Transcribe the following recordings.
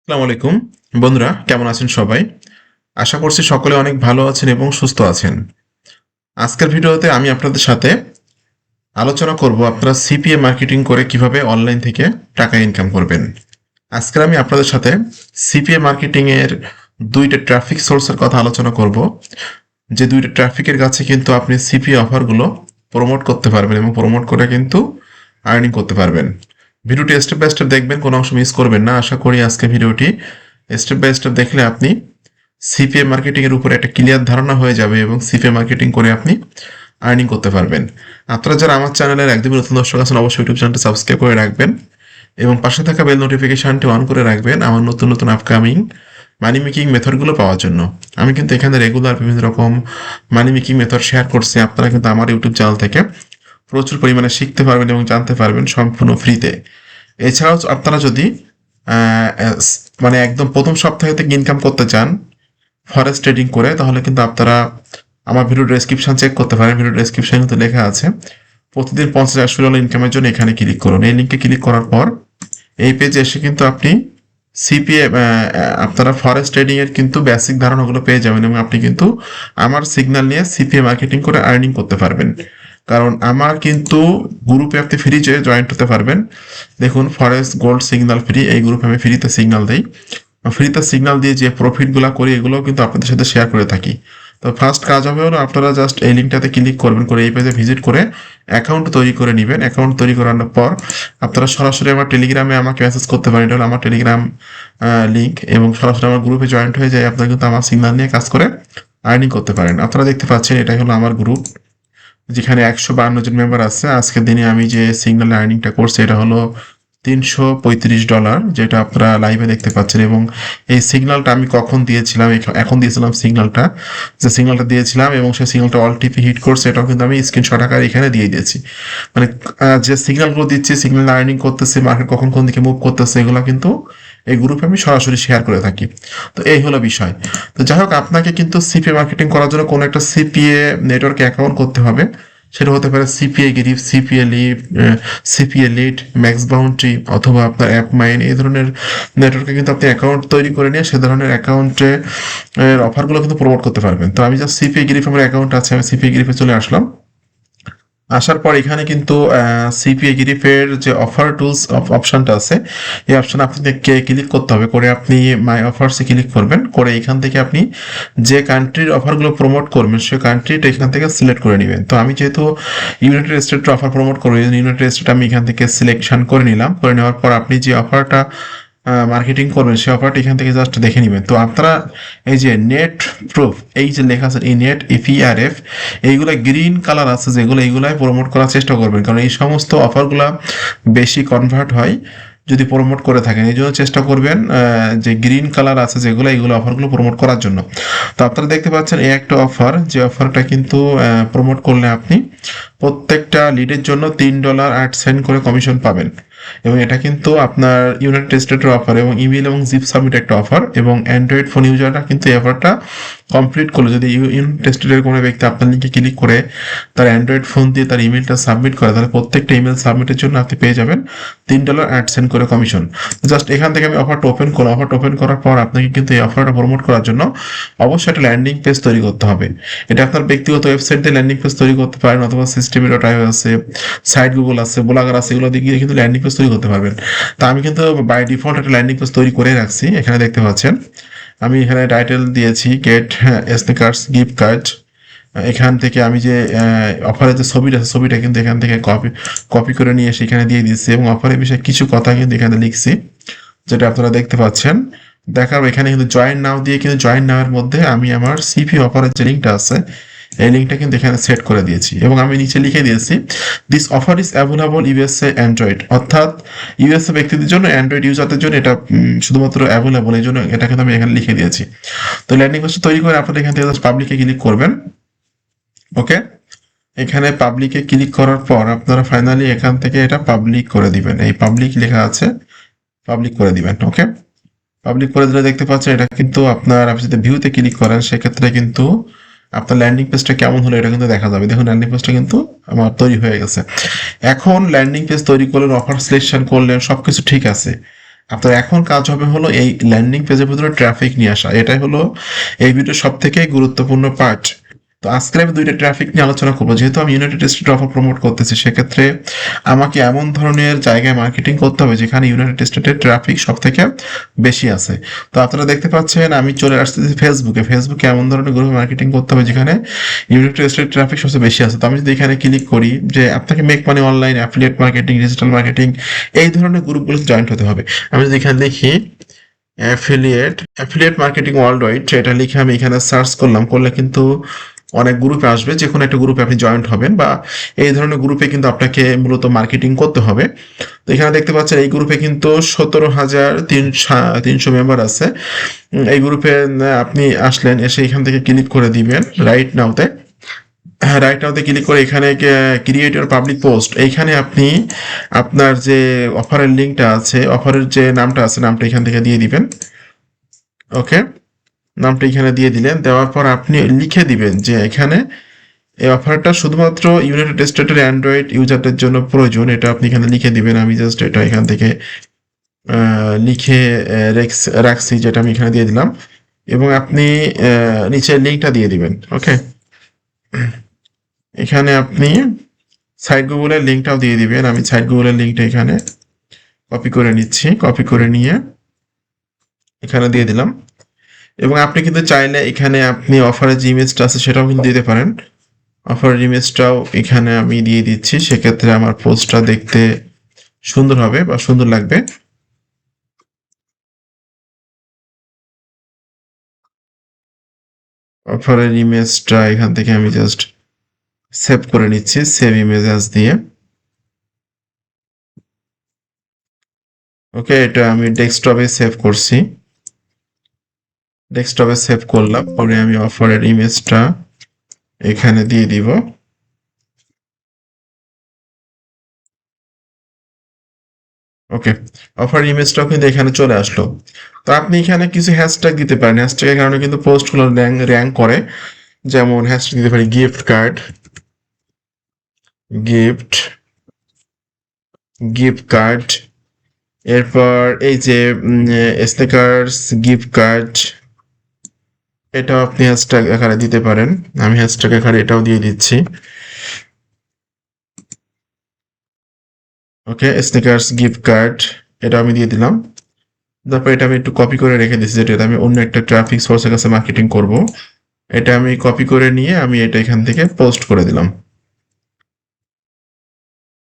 আসসালামু আলাইকুম বন্ধুরা, কেমন আছেন সবাই? আশা করছি সকলে অনেক ভালো আছেন এবং সুস্থ আছেন। আজকের ভিডিওতে আমি আপনাদের সাথে আলোচনা করব আপনারা সিপিএ মার্কেটিং করে কিভাবে অনলাইন থেকে টাকা ইনকাম করবেন। আজকে আমি আপনাদের সাথে সিপিএ মার্কেটিং এর দুইটা ট্রাফিক সোর্সের কথা আলোচনা করব, যে দুইটা ট্রাফিকের কাছে কিন্তু আপনি সিপিএ অফারগুলো প্রমোট করতে পারবেন এবং প্রমোট করে কিন্তু আর্নিং করতে পারবেন। ভিডিওটি স্টেপ বাই স্টেপ দেখবেন, কোনো অংশ মিস করবেন না। আশা করি আজকে ভিডিওটি স্টেপ বাই স্টেপ দেখলে আপনি সিপিএ মার্কেটিং এর উপরে একটা ক্লিয়ার ধারণা হয়ে যাবে এবং সিপিএ মার্কেটিং করে আপনি আর্নিং করতে পারবেন। আপনারা যারা আমার চ্যানেলের একদমই নতুন দর্শক আছেন, অবশ্যই ইউটিউব চ্যানেলটি সাবস্ক্রাইব করে রাখবেন এবং পাশে থাকা বেল নোটিফিকেশনটি অন করে রাখবেন আমার নতুন নতুন আপকামিং মানি মেকিং মেথডগুলো পাওয়ার জন্য। আমি কিন্তু এখানে রেগুলার বিভিন্ন রকম মানি মেকিং মেথড শেয়ার করছি। আপনারা কিন্তু আমার ইউটিউব চ্যানেল থেকে প্রচুর পরিমাণে শিখতে পারবেন এবং জানতে পারবেন সম্পূর্ণ ফ্রিতে। এছাড়াও আপনারা যদি মানে একদম প্রথম সপ্তাহে থেকে ইনকাম করতে চান ফরেক্স ট্রেডিং করে, তাহলে কিন্তু আপনারা আমার ভিডিও ডেসক্রিপশন চেক করতে পারেন। ভিডিও ডেসক্রিপশনে কিন্তু লেখা আছে প্রতিদিন $50 ইনকামের জন্য এখানে ক্লিক করুন। এই লিঙ্কে ক্লিক করার পর এই পেজে এসে কিন্তু আপনি সিপিএ আপনারা ফরেক্স ট্রেডিং এর কিন্তু বেসিক ধারণাগুলো পেয়ে যাবেন এবং আপনি কিন্তু আমার সিগন্যাল নিয়ে সিপিএ মার্কেটিং করে আর্নিং করতে পারবেন। কারণ আমার কিন্তু গ্রুপে আপনি ফ্রি জয়েন্ট হতে পারবেন। দেখুন, ফরেক্স গোল্ড সিগন্যাল ফ্রি, এই গ্রুপে আমি ফ্রিতে সিগন্যাল দিই। ফ্রিতে সিগন্যাল দিয়ে যে প্রফিটগুলো করি এগুলোও কিন্তু আপনাদের সাথে শেয়ার করে থাকি। তো ফার্স্ট কাজ হবে হলো আপনারা জাস্ট এই লিঙ্কটাতে ক্লিক করবেন, করে এই পেজে ভিজিট করে অ্যাকাউন্ট তৈরি করে নেবেন। অ্যাকাউন্ট তৈরি করানোর পর আপনারা সরাসরি আমার টেলিগ্রামে আমাকে মেসেজ করতে পারেন। এটা হলো আমার টেলিগ্রাম লিঙ্ক, এবং সরাসরি আমার গ্রুপে জয়েন্ট হয়ে যায় আপনারা কিন্তু আমার সিগন্যাল নিয়ে কাজ করে আর্নিং করতে পারেন। আপনারা দেখতে পাচ্ছেন এটাই হলো আমার গ্রুপ, যেখানে 152 জন মেম্বার আছে। আজকের দিনে আমি যে সিগন্যাল আর্নিংটা করছি এটা হলো $335, যেটা আপনারা লাইভে দেখতে পাচ্ছেন। এবং এই সিগন্যালটা আমি কখন দিয়েছিলাম, এখন দিয়েছিলাম সিগন্যালটা, যে সিগন্যালটা দিয়েছিলাম এবং সেই সিগন্যালটা অল টিপি হিট করছে, এটাও কিন্তু আমি স্ক্রিনশট আকারে এখানে দিয়ে দিয়েছি। মানে যে সিগন্যালগুলো দিচ্ছি, সিগন্যাল আর্নিং করতেছে, মার্কেট কখন কোন দিকে মুভ করতেছে, এগুলো কিন্তু এই গ্রুপে আমি সরাসরি শেয়ার করে থাকি। তো এই হলো বিষয়। তো যাই হোক, আপনাকে কিন্তু সিপিএ মার্কেটিং করার জন্য কোনো একটা সিপিএ নেটওয়ার্কে অ্যাকাউন্ট করতে হবে। সেটা হতে পারে CPA grip, CPA lead, CPA lead, max boundary অথবা আপনার অ্যাপ মাইন, এই ধরনের নেটওয়ার্কে কিন্তু আপনি অ্যাকাউন্ট তৈরি করে নিয়ে সে ধরনের অ্যাকাউন্টে অফারগুলো কিন্তু প্রমোট করতে পারবেন। তো আমি জাস্ট সিপিএ গিরিপ আমার অ্যাকাউন্ট আছে, আমি সিপিএ গিরিপে চলে আসলাম। আসার পর এখানে কিন্তু সিপিএ গিরিপের যে অফার টুলস অপশনটা আছে, এই অপশনে আপনাকে ক্লিক করতে হবে। করে আপনি মাই অফার্সে ক্লিক করবেন, করে এখান থেকে আপনি যে কান্ট্রির অফারগুলো প্রমোট করবেন সেই কান্ট্রিটা এখান থেকে সিলেক্ট করে নেবেন। তো আমি যেহেতু ইউনাইটেড স্টেটের অফার প্রমোট করবো, ইউনাইটেড স্টেট আমি এখান থেকে সিলেকশন করে নিলাম। করে নেওয়ার পর আপনি যে অফারটা মার্কেটিং করবেন সেই অফারটা এখান থেকে জাস্ট দেখে নেবেন। তো আপনারা এই যে নেট প্রুফ, এই যে লেখা আছে এই নেট ইপিআরএফ, এইগুলো গ্রিন কালার আছে যেগুলো, এইগুলাই প্রমোট করার চেষ্টা করবেন, কারণ এই সমস্ত অফারগুলো বেশি কনভার্ট হয় যদি প্রমোট করে থাকেন। এই জন্য চেষ্টা করবেন যে গ্রিন কালার আছে যেগুলো, এইগুলো অফারগুলো প্রমোট করার জন্য। তো আপনারা দেখতে পাচ্ছেন এই একটা অফার, যে অফারটা কিন্তু প্রমোট করলে আপনি প্রত্যেকটা লিডের জন্য $3.08 করে কমিশন পাবেন। এবং এটা কিন্তু আপনার ইউনাইটেড স্টেটের অফার, এবং ইমেল এবং জিপ সাবমিট একটা অফার, এবং অ্যান্ড্রয়েড ফোন ইউজাররা কিন্তু এই অফারটা কমপ্লিট করলে, যদি ইউনাইটেড স্টেটের কোনো ব্যক্তি আপনার লিঙ্কে ক্লিক করে তার অ্যান্ড্রয়েড ফোন দিয়ে তার ইমেলটা সাবমিট করে, তাহলে প্রত্যেকটা ইমেল সাবমিটের জন্য আপনি পেয়ে যাবেন $3.08 করে কমিশন। জাস্ট এখান থেকে আমি অফারটা ওপেন করলাম। অফারটা ওপেন করার পর আপনাকে কিন্তু এই অফারটা প্রমোট করার জন্য অবশ্যই একটা ল্যান্ডিং পেজ তৈরি করতে হবে। এটা আপনার ব্যক্তিগত ওয়েবসাইট দিয়ে ল্যান্ডিং পেজ তৈরি করতে পারেন, অথবা সিস্টেমে ডট আছে, সাইট গুগল আছে, ব্লগার আছে, এগুলো দিয়ে কিন্তু ল্যান্ডিং পেজ তৈরি করতে পারবেন। তা আমি কিন্তু বাই ডিফল্ট একটা ল্যান্ডিং পেজ তৈরি করে রাখছি। এখানে দেখতে পাচ্ছেন আমি এখানে টাইটেল দিয়েছি গেট স্নিকার্স গিফট কার্ড। এখান থেকে আমি যে অফারের যে ছবিটা আছে, ছবিটা কিন্তু এখান থেকে কপি করে নিয়ে এসে এখানে দিয়ে দিচ্ছি, এবং অফারের বিষয়ে কিছু কথা কিন্তু এখানে লিখছি, যেটা আপনারা দেখতে পাচ্ছেন। দেখার এখানে কিন্তু জয়েন নাও দিয়ে, কিন্তু জয়েন নাও এর মধ্যে আমি আমার সিপি অফারের যে লিঙ্কটা আছে এই লিঙ্কটা কিন্তু এখানে সেট করে দিয়েছি, এবং আমি নিচে লিখে দিয়েছি this offer is available USA Android, অর্থাৎ ইউএসএ ব্যক্তিদের জন্য, অ্যান্ড্রয়েড ইউজারদের জন্য এটা শুধুমাত্র অ্যাভেলেবল, এই জন্য এটা কিন্তু আমি এখানে লিখে দিয়েছি। তো ল্যান্ডিং পেজটা তৈরি করে আপনারা এখান থেকে পাবলিকে ক্লিক করবেন। ওকে, এখানে পাবলিকে ক্লিক করার পর আপনারা ফাইনালি এখান থেকে এটা পাবলিক করে দিবেন। এই পাবলিক লেখা আছে, পাবলিক করে দিবেন। ওকে, পাবলিক করে দিলে দেখতে পাচ্ছেন এটা কিন্তু আপনার, আপনি যদি ভিউতে ক্লিক করেন সেক্ষেত্রে কিন্তু আপনার ল্যান্ডিং পেজটা কেমন হলো এটা কিন্তু দেখা যাবে। দেখুন ল্যান্ডিং পেজটা কিন্তু আমার তৈরি হয়ে গেছে। এখন ল্যান্ডিং পেজ তৈরি করলেন, অফার সিলেকশন করলেন, সবকিছু ঠিক আছে। আপনার এখন কাজ হবে হলো এই ল্যান্ডিং পেজের ভিতরে ট্রাফিক নিয়ে আসা। এটাই হলো এই ভিডিওর সব থেকে গুরুত্বপূর্ণ পার্ট। তো আজকে আমি দুইটা ট্রাফিক নিয়ে আলোচনা করবো। যেহেতু আমি ইউনাইটেড স্টেট অফার প্রমোট করতেছি, সেক্ষেত্রে আমাকে এমন ধরনের জায়গায় মার্কেটিং করতে হবে যেখানে ইউনাইটেড স্টেটের ট্রাফিক সব থেকে বেশি আছে। তো আপনারা দেখতে পাচ্ছেন আমি চলে আসতেছি ফেসবুকে এমন ধরনের গ্রুপে মার্কেটিং করতে হবে যেখানে ইউনাইটেড স্টেট ট্রাফিক সবচেয়ে বেশি আছে। তো আমি যদি এখানে ক্লিক করি যে আপনাকে make money online, affiliate marketing, digital marketing, এই ধরনের গ্রুপগুলোতে জয়েন্ট হতে হবে। আমি যদি এখানে লিখি অ্যাফিলিয়েট মার্কেটিং ওয়ার্ল্ড ওয়াইড, এটা লিখে আমি এখানে সার্চ করলে কিন্তু অনেক গ্রুপে আসবে। যে কোনো একটা গ্রুপে আপনি জয়েন্ট হবেন বা এই ধরনের গ্রুপে কিন্তু আপনাকে মূলত মার্কেটিং করতে হবে। তো এখানে দেখতে পাচ্ছেন এই গ্রুপে কিন্তু 17,300 মেম্বার আছে। এই গ্রুপে আপনি আসলেন, এসে এখান থেকে ক্লিক করে দিবেন রাইট নাওতে। রাইট নাওতে ক্লিক করে এখানে ক্রিয়েট ইওর পাবলিক পোস্ট, এইখানে আপনি আপনার যে অফারের লিঙ্কটা আছে, অফারের যে নামটা আছে, নামটা এখান থেকে দিয়ে দিবেন। ওকে, নামটা এখানে দিয়ে দিলেন। দেওয়ার পর আপনি লিখে দিবেন যে এখানে এই অফারটা শুধুমাত্র ইউনাইটেড স্টেটের অ্যান্ড্রয়েড ইউজারদের জন্য প্রয়োজন। এটা আপনি এখানে লিখে দিবেন। আমি জাস্ট এটা এখান থেকে লিখে রাখছি, যেটা আমি এখানে দিয়ে দিলাম। এবং আপনি নিচে লিঙ্কটা দিয়ে দিবেন। ওকে, এখানে আপনি সাইট গুগলের লিঙ্কটাও দিয়ে দিবেন। আমি সাইট গুগলের লিঙ্কটা এখানে কপি করে নিচ্ছি। কপি করে নিয়ে এখানে দিয়ে দিলাম। এবং আপনি কিন্তু চাইলে এখানে আপনি অফারের যে ইমেজটা আছে সেটাও কিন্তু দিতে পারেন। অফারের ইমেজটাও এখানে আমি দিয়ে দিচ্ছি। সেক্ষেত্রে আমার পোস্টটা দেখতে সুন্দর হবে বা সুন্দর লাগবে। অফারের ইমেজটা এখান থেকে আমি জাস্ট সেভ করে নিচ্ছি, সেভ ইমেজ অ্যাজ দিয়ে। ওকে, এটা আমি ডেস্কটপে সেভ করছি। ডেস্কটপে সেভ করলাম, পরে আমি অফারের ইমেজটা এখানে দিয়ে দিব। ওকে, অফার ইমেজটাও কিন্তু এখানে চলে আসলো। তো আপনি এখানে কিছু হ্যাশট্যাগ দিতে পারেন। হ্যাশট্যাগের কারণে কিন্তু পোস্টগুলো র্যাঙ্ক করে। যেমন হ্যাশট্যাগ দিতে পারি gift card, gift gift card, এরপর এই যে স্নেকার্স গিফট কার্ড, এটাও আপনি হ্যাশট্যাগ আকারে দিতে পারেন। আমি হ্যাশট্যাগ আকারে এটাও দিয়ে দিচ্ছি। ওকে, স্নেকার্স গিফট কার্ড, এটা আমি দিয়ে দিলাম। তারপর এটা আমি একটু কপি করে রেখে দিচ্ছি, যেটা আমি অন্য একটা ট্রাফিক সোর্সের কাছে মার্কেটিং করব। এটা আমি কপি করে নিয়ে আমি এটা এখান থেকে পোস্ট করে দিলাম।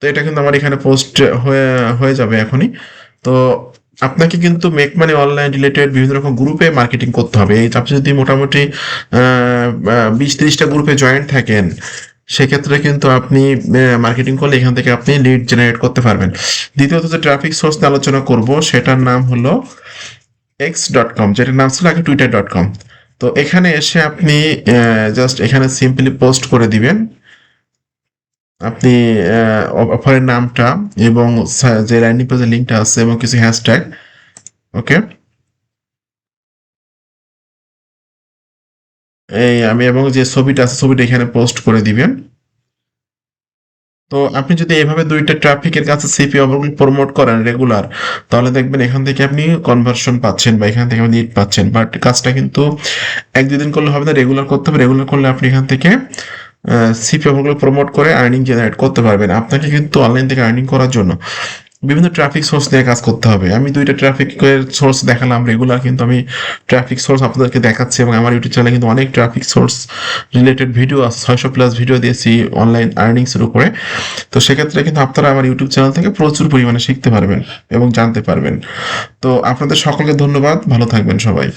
তো এটা কিন্তু আমার এখানে পোস্ট হয়ে হয়ে যাবে এখনই। তো আপনাকে কিন্তু মেক মানি অনলাইন রিলেটেড বিভিন্ন রকম গ্রুপে মার্কেটিং করতে হবে। এই আপনি যদি মোটামুটি 20-30টা গ্রুপে জয়েন্ট থাকেন, সেক্ষেত্রে কিন্তু আপনি মার্কেটিং করলে এখান থেকে আপনি লিড জেনারেট করতে পারবেন। দ্বিতীয়ত যে ট্রাফিক সোর্স নিয়ে আলোচনা করব, সেটার নাম হলো x.com, যেটার নাম ছিল আগে twitter.com। তো এখানে এসে আপনি জাস্ট এখানে সিম্পলি পোস্ট করে দিবেন আপনি অফারের নামটা এবং যে ল্যান্ডিং পেজের লিঙ্কটা আছে এবং কিছু হ্যাশট্যাগ। ওকে, এই আমি এবং যে ছবিটা আছে ছবিটা এখানে পোস্ট করে দিবেন। তো আপনি যদি এভাবে দুইটা ট্রাফিকের কাছে সিপি অবগুলো প্রমোট করেন রেগুলার, তাহলে দেখবেন এখান থেকে আপনি কনভার্সন পাচ্ছেন বা এখান থেকে আপনি লিড পাচ্ছেন। বাট কাজটা কিন্তু 1-2 দিন করলে হবে না, রেগুলার করতে হবে। রেগুলার করলে আপনি এখান থেকে সিপি অফারগুলো প্রমোট করে আর্নিং জেনারেট করতে পারবেন। আপনাকে কিন্তু অনলাইন থেকে আর্নিং করার জন্য বিভিন্ন ট্রাফিক সোর্স নিয়ে কাজ করতে হবে। আমি দুইটা ট্রাফিকের সোর্স দেখালাম রেগুলার, কিন্তু আমি ট্রাফিক সোর্স আপনাদেরকে দেখাচ্ছি এবং আমার ইউটিউব চ্যানেলে কিন্তু অনেক ট্রাফিক সোর্স রিলেটেড ভিডিও আছে, 600+ ভিডিও দিয়েছি অনলাইন আর্নিংসের উপরে। তো সেক্ষেত্রে কিন্তু আপনারা আমার ইউটিউব চ্যানেল থেকে প্রচুর পরিমাণে শিখতে পারবেন এবং জানতে পারবেন। তো আপনাদের সকলকে ধন্যবাদ, ভালো থাকবেন সবাই।